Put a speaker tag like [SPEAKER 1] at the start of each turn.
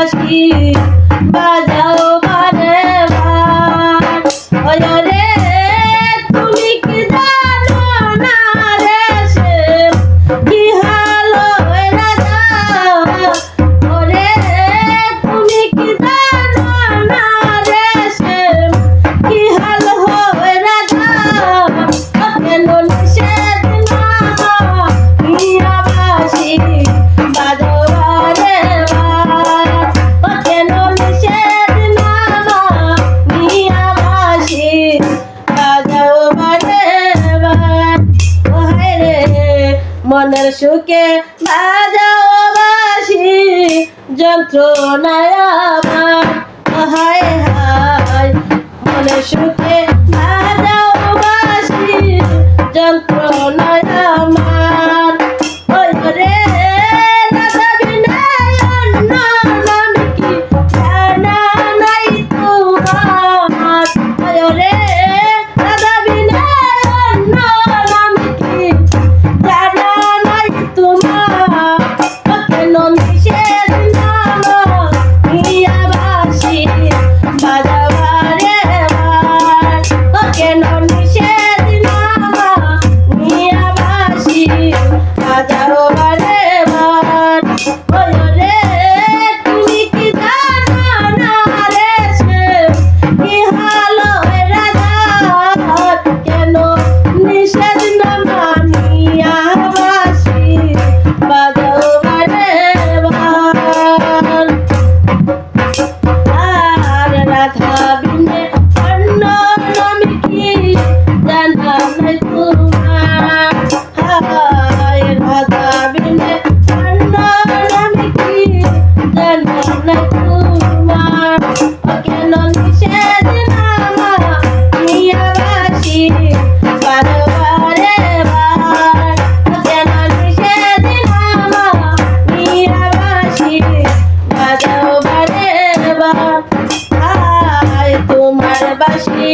[SPEAKER 1] বাঁশি বাজাও বারে বার। ওরে তুমি কি জানো না রে সে কি হাল হইরা যাও। ওরে তুমি কি জানো না রে সে কি হাল হইরা যাও। কেন নিষেধ না ইয়া বাঁশি বাজাও বারে বার। কেন নিষেধ না ইয়া বাঁশি বাজাও বারে বার। ও হায় রে মনের সুখে বাজাও বাঁশি যন্ত্রণায় আমার। ও হায় হায় মনের সুখে বাজাও বাঁশি যন্ত্রণায় আমার। ওরে রাধা বিনা অন্য নাম কি জানা নাই তোমার। ওরে রাধা বিনা অন্য নাম কি জানা নাই তোমার। কেন নিষেধ না ইয়া বাঁশি বাজাও বারে বার। কেন নিষেধ না ইয়া বাঁশি বাজাও বারে বার। ওরে তুমি কি জানো না রে সে কি হাল হইরা যাও। কেন নিষেধ না ইয়া বাঁশি বাজাও বারে বার। আর রাধা বিনে অন্য নাম কি জানা নাই তোমার। হায় রাধা বিনে অন্য নাম কি জানা নাই তোমার। কেন নিষেধ না ইয়া বাঁশি বাজাও বারে বার। কেন নিষেধ না ইয়া বাঁশি বাজাও বারে বার। হায় তোমার বাঁশি